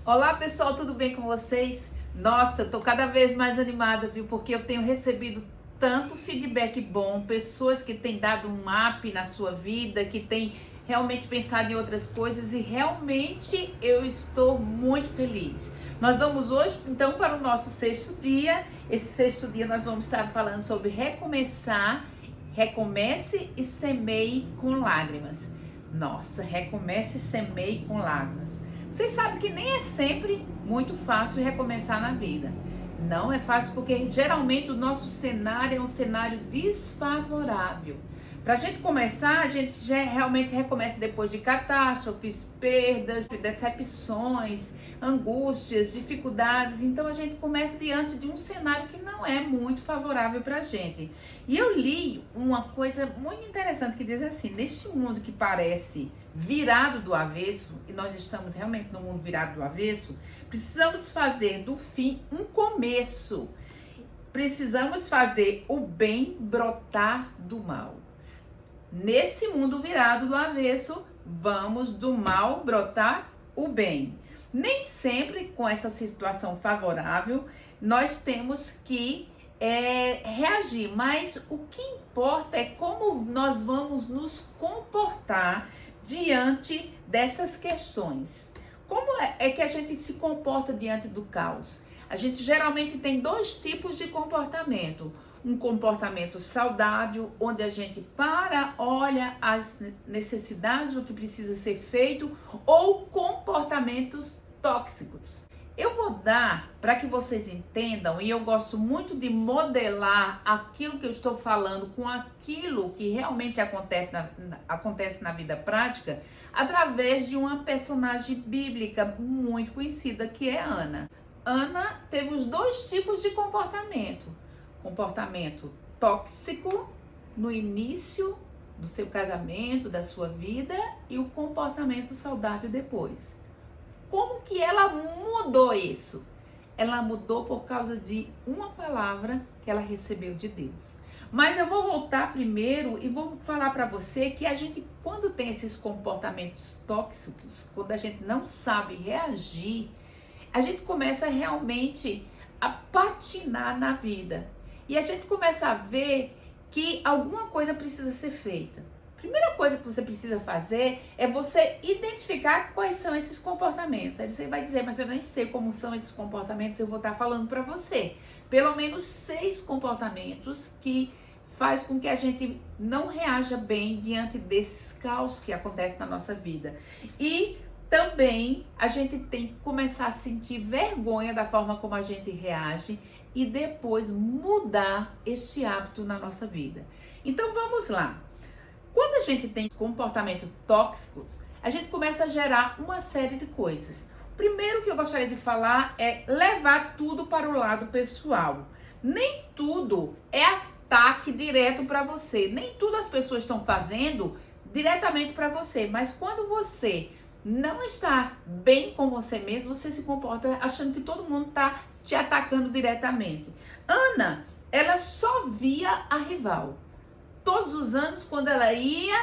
Olá pessoal, tudo bem com vocês? Nossa, eu tô cada vez mais animada, viu? Porque eu tenho recebido tanto feedback bom, pessoas que têm dado um up na sua vida, que têm realmente pensado em outras coisas e realmente eu estou muito feliz. Nós vamos hoje então para o nosso sexto dia. Esse sexto dia nós vamos estar falando sobre recomeçar, recomece e semeie com lágrimas. Nossa, recomece e semeie com lágrimas. Vocês sabem que nem é sempre muito fácil recomeçar na vida. Não é fácil porque geralmente o nosso cenário é um cenário desfavorável. Para a gente começar, a gente já realmente recomeça depois de catástrofes, perdas, decepções, angústias, dificuldades. Então a gente começa diante de um cenário que não é muito favorável para a gente. E eu li uma coisa muito interessante que diz assim: neste mundo que parece virado do avesso, e nós estamos realmente no mundo virado do avesso, precisamos fazer do fim um começo. Precisamos fazer o bem brotar do mal. Nesse mundo virado do avesso, vamos do mal brotar o bem. Nem sempre com essa situação favorável nós temos que reagir, mas o que importa é como nós vamos nos comportar diante dessas questões. Como é que a gente se comporta diante do caos? A gente geralmente tem dois tipos de comportamento. Um comportamento saudável, onde a gente para, olha as necessidades, o que precisa ser feito, ou comportamentos tóxicos. Eu vou dar para que vocês entendam, e eu gosto muito de modelar aquilo que eu estou falando com aquilo que realmente acontece na vida prática, através de uma personagem bíblica muito conhecida, que é Ana. Ana teve os dois tipos de comportamento. Comportamento tóxico no início do seu casamento, da sua vida, e o comportamento saudável depois. Como que ela mudou isso? Ela mudou por causa de uma palavra que ela recebeu de Deus. Mas eu vou voltar primeiro e vou falar para você que a gente, quando tem esses comportamentos tóxicos, quando a gente não sabe reagir, a gente começa realmente a patinar na vida. E a gente começa a ver que alguma coisa precisa ser feita. Primeira coisa que você precisa fazer é você identificar quais são esses comportamentos. Aí você vai dizer, mas eu nem sei como são esses comportamentos, eu vou estar falando para você. Pelo menos 6 comportamentos que faz com que a gente não reaja bem diante desses caos que acontecem na nossa vida. E também a gente tem que começar a sentir vergonha da forma como a gente reage e depois mudar este hábito na nossa vida. Então vamos lá. Quando a gente tem comportamentos tóxicos, a gente começa a gerar uma série de coisas. O primeiro que eu gostaria de falar é levar tudo para o lado pessoal. Nem tudo é ataque direto para você. Nem tudo as pessoas estão fazendo diretamente para você. Mas quando você não está bem com você mesmo, você se comporta achando que todo mundo está te atacando diretamente. Ana, ela só via a rival. Todos os anos, quando ela ia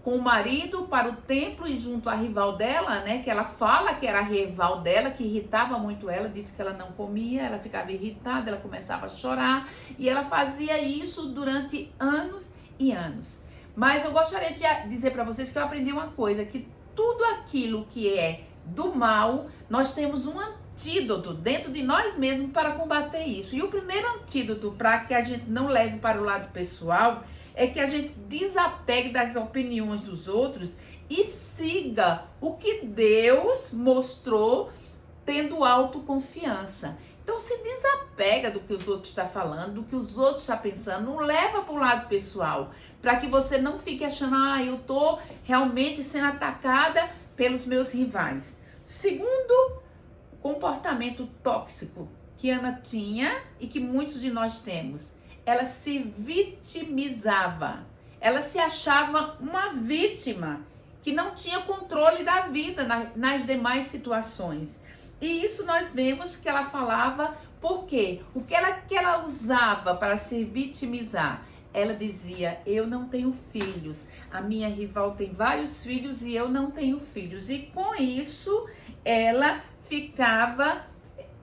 com o marido para o templo e junto à rival dela, né, que ela fala que era a rival dela, que irritava muito ela, disse que ela não comia, ela ficava irritada, ela começava a chorar, e ela fazia isso durante anos e anos. Mas eu gostaria de dizer para vocês que eu aprendi uma coisa, que tudo aquilo que é do mal, nós temos um antídoto dentro de nós mesmos para combater isso. E o primeiro antídoto para que a gente não leve para o lado pessoal é que a gente desapegue das opiniões dos outros e siga o que Deus mostrou, tendo autoconfiança. Então se desapega do que os outros estão falando, do que os outros estão pensando, não leva para o lado pessoal, para que você não fique achando, eu estou realmente sendo atacada pelos meus rivais. Segundo comportamento tóxico que Ana tinha e que muitos de nós temos, ela se vitimizava, ela se achava uma vítima que não tinha controle da vida nas demais situações. E isso nós vemos que ela falava, por quê? O que ela usava para se vitimizar? Ela dizia, eu não tenho filhos, a minha rival tem vários filhos e eu não tenho filhos. E com isso, ela ficava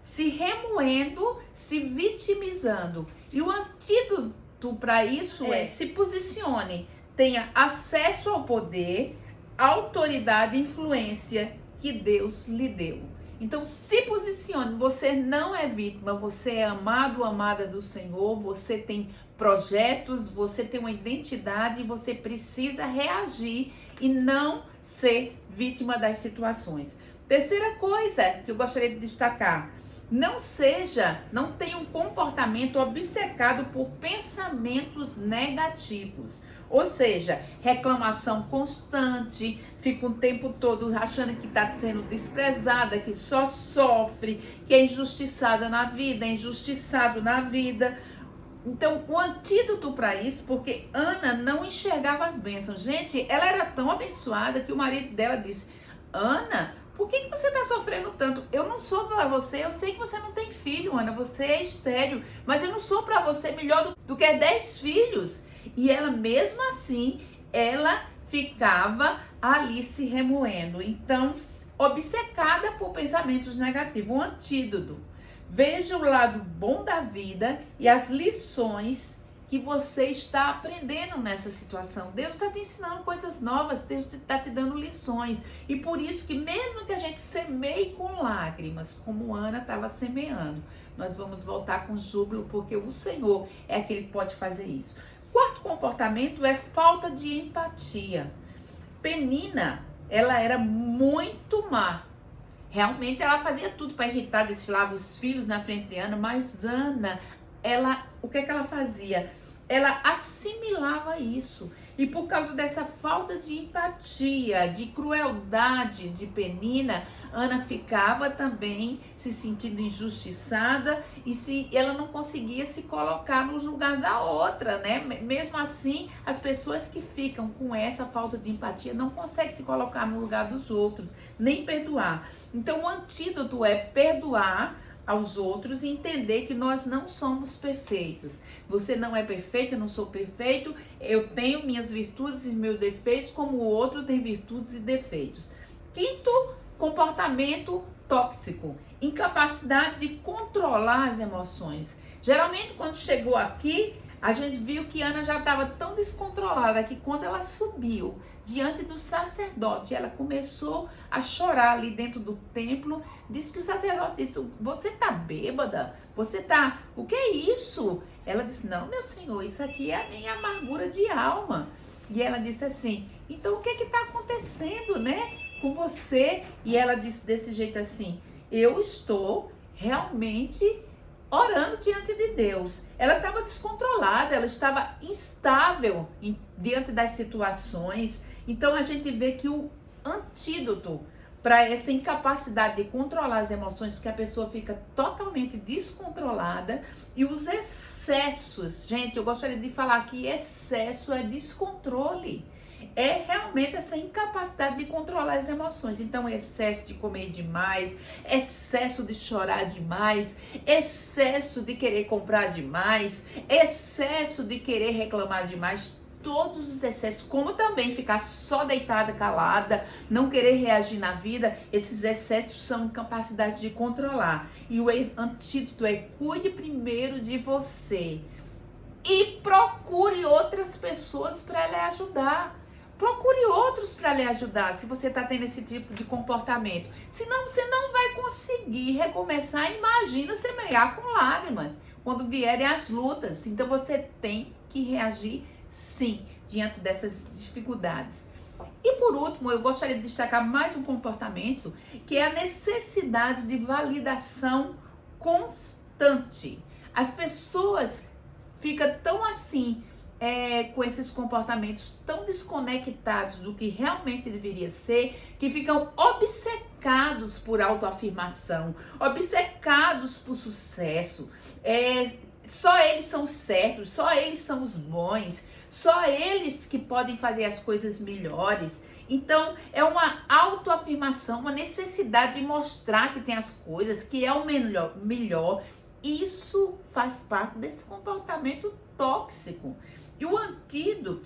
se remoendo, se vitimizando. E o antídoto para isso é se posicione, tenha acesso ao poder, autoridade e influência que Deus lhe deu. Então se posicione, você não é vítima, você é amado, amada do Senhor, você tem projetos, você tem uma identidade e você precisa reagir e não ser vítima das situações. Terceira coisa que eu gostaria de destacar: não tenha um comportamento obcecado por pensamentos negativos. Ou seja, reclamação constante, fica o tempo todo achando que está sendo desprezada, que só sofre, que é injustiçada na vida, é injustiçado na vida. Então, o antídoto para isso, porque Ana não enxergava as bênçãos. Gente, ela era tão abençoada que o marido dela disse: Ana, por que você está sofrendo tanto? Eu não sou para você, eu sei que você não tem filho, Ana, você é estéril, mas eu não sou para você melhor do que 10 filhos. E ela, mesmo assim, ela ficava ali se remoendo. Então, obcecada por pensamentos negativos. Um antídoto: veja o lado bom da vida e as lições que você está aprendendo nessa situação. Deus está te ensinando coisas novas, Deus está te dando lições. E por isso que mesmo que a gente semeie com lágrimas, como Ana estava semeando, nós vamos voltar com júbilo, porque o Senhor é aquele que pode fazer isso. Quarto comportamento é falta de empatia. Penina, ela era muito má. Realmente ela fazia tudo para irritar, desfilava os filhos na frente de Ana, mas Ana, o que ela fazia? Ela assimilava isso. E por causa dessa falta de empatia, de crueldade de Penina, Ana ficava também se sentindo injustiçada e ela não conseguia se colocar no lugar da outra, né? Mesmo assim, as pessoas que ficam com essa falta de empatia não conseguem se colocar no lugar dos outros, nem perdoar. Então, o antídoto é perdoar aos outros e entender que nós não somos perfeitos. Você não é perfeito, eu não sou perfeito, eu tenho minhas virtudes e meus defeitos, como o outro tem virtudes e defeitos. Quinto comportamento tóxico: incapacidade de controlar as emoções. Geralmente, quando chegou aqui, a gente viu que Ana já estava tão descontrolada que quando ela subiu diante do sacerdote, ela começou a chorar ali dentro do templo. Disse que o sacerdote disse: você tá bêbada? Você tá... O que é isso? Ela disse: não, meu senhor, isso aqui é a minha amargura de alma. E ela disse assim: então o que está acontecendo, né, com você? E ela disse desse jeito assim: eu estou realmente orando diante de Deus. Ela estava descontrolada, ela estava instável diante das situações. Então a gente vê que o antídoto para essa incapacidade de controlar as emoções, porque a pessoa fica totalmente descontrolada, e os excessos, gente, eu gostaria de falar que excesso é descontrole. É realmente essa incapacidade de controlar as emoções. Então, excesso de comer demais, excesso de chorar demais, excesso de querer comprar demais, excesso de querer reclamar demais, todos os excessos, como também ficar só deitada, calada, não querer reagir na vida, esses excessos são incapacidade de controlar. E o antídoto é: cuide primeiro de você e procure outras pessoas para lhe ajudar. Procure outros para lhe ajudar se você está tendo esse tipo de comportamento. Senão você não vai conseguir recomeçar. Imagina semear com lágrimas quando vierem as lutas. Então você tem que reagir sim diante dessas dificuldades. E por último, eu gostaria de destacar mais um comportamento, que é a necessidade de validação constante. As pessoas ficam tão assim, com esses comportamentos tão desconectados do que realmente deveria ser, que ficam obcecados por autoafirmação, obcecados por sucesso. Só eles são certos, só eles são os bons, só eles que podem fazer as coisas melhores. Então, é uma autoafirmação, uma necessidade de mostrar que tem as coisas, que é o melhor. Isso faz parte desse comportamento tóxico. E o antídoto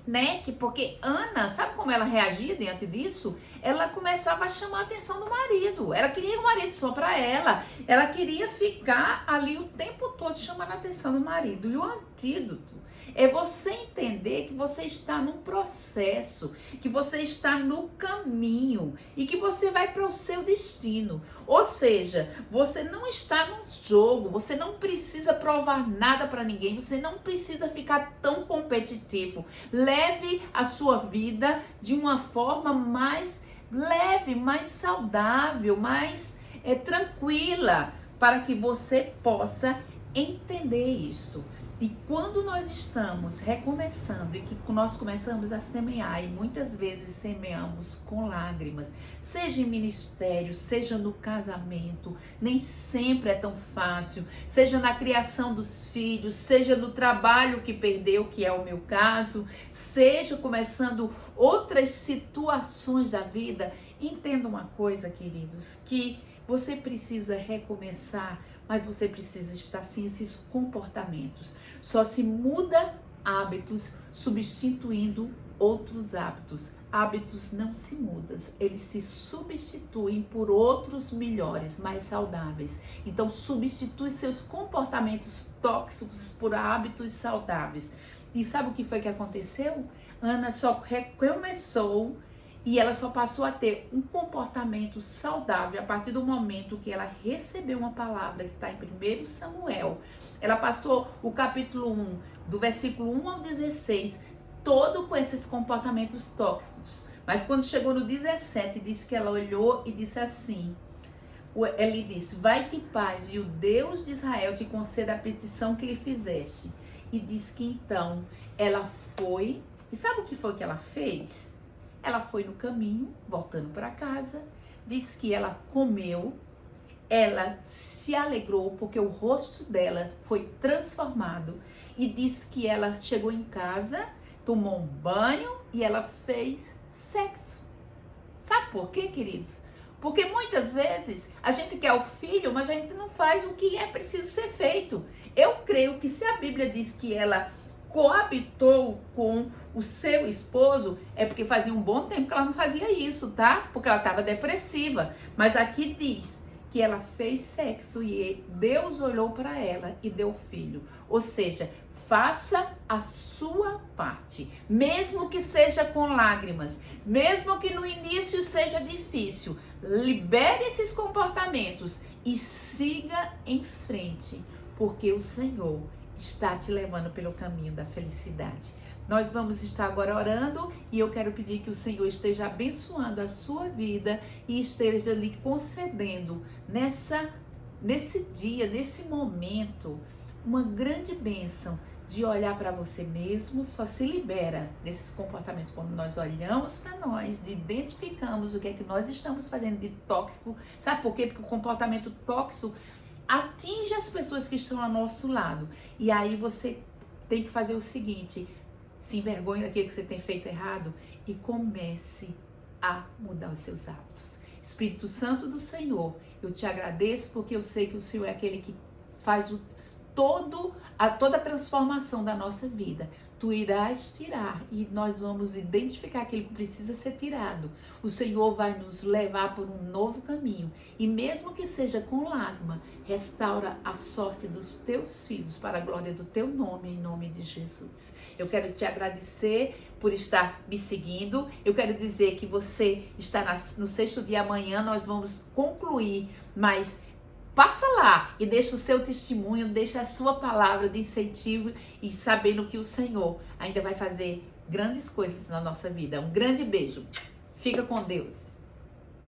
né? Porque Ana, sabe como ela reagia diante disso? Ela começava a chamar a atenção do marido. Ela queria o marido só para ela. Ela queria ficar ali o tempo todo chamando a atenção do marido. E o antídoto é você entender que você está num processo, que você está no caminho e que você vai para o seu destino. Ou seja, você não está no jogo, você não precisa provar nada para ninguém, você não precisa ficar tão competitivo. Leve a sua vida de uma forma mais leve, mais saudável, mais tranquila, para que você possa entender isso. E quando nós estamos recomeçando e que nós começamos a semear, e muitas vezes semeamos com lágrimas, seja em ministério, seja no casamento, nem sempre é tão fácil, seja na criação dos filhos, seja no trabalho que perdeu, que é o meu caso, seja começando outras situações da vida. Entenda uma coisa, queridos, que você precisa recomeçar, mas você precisa estar sem esses comportamentos. Só se muda hábitos substituindo outros hábitos. Hábitos não se mudam, eles se substituem por outros melhores, mais saudáveis. Então, substitui seus comportamentos tóxicos por hábitos saudáveis. E sabe o que foi que aconteceu? Ana só recomeçou e ela só passou a ter um comportamento saudável a partir do momento que ela recebeu uma palavra que está em 1 Samuel. Ela passou o capítulo 1, do versículo 1 ao 16, todo com esses comportamentos tóxicos. Mas quando chegou no 17, disse que ela olhou e disse assim, ele disse, vai-te em paz e o Deus de Israel te conceda a petição que lhe fizeste. E disse que então ela foi, e sabe o que foi que ela fez? Ela foi no caminho, voltando para casa, disse que ela comeu, ela se alegrou porque o rosto dela foi transformado e disse que ela chegou em casa, tomou um banho e ela fez sexo. Sabe por quê, queridos? Porque muitas vezes a gente quer o filho, mas a gente não faz o que é preciso ser feito. Eu creio que se a Bíblia diz que ela coabitou com o seu esposo, é porque fazia um bom tempo que ela não fazia isso, tá? Porque ela estava depressiva. Mas aqui diz que ela fez sexo e Deus olhou para ela e deu filho. Ou seja, faça a sua parte, mesmo que seja com lágrimas, mesmo que no início seja difícil, libere esses comportamentos e siga em frente, porque o Senhor está te levando pelo caminho da felicidade. Nós vamos estar agora orando e eu quero pedir que o Senhor esteja abençoando a sua vida e esteja lhe concedendo nesse dia, nesse momento, uma grande bênção de olhar para você mesmo. Só se libera desses comportamentos quando nós olhamos para nós, identificamos o que é que nós estamos fazendo de tóxico. Sabe por quê? Porque o comportamento tóxico atinge as pessoas que estão ao nosso lado. E aí você tem que fazer o seguinte, se envergonhe daquilo que você tem feito errado e comece a mudar os seus hábitos. Espírito Santo do Senhor, eu te agradeço porque eu sei que o Senhor é aquele que faz toda a transformação da nossa vida. Tu irás tirar e nós vamos identificar aquilo que precisa ser tirado. O Senhor vai nos levar por um novo caminho e mesmo que seja com lágrima, restaura a sorte dos teus filhos para a glória do teu nome, em nome de Jesus. Eu quero te agradecer por estar me seguindo. Eu quero dizer que você está no 6º dia. Amanhã nós vamos concluir, mas passa lá e deixa o seu testemunho, deixa a sua palavra de incentivo e sabendo que o Senhor ainda vai fazer grandes coisas na nossa vida. Um grande beijo. Fica com Deus.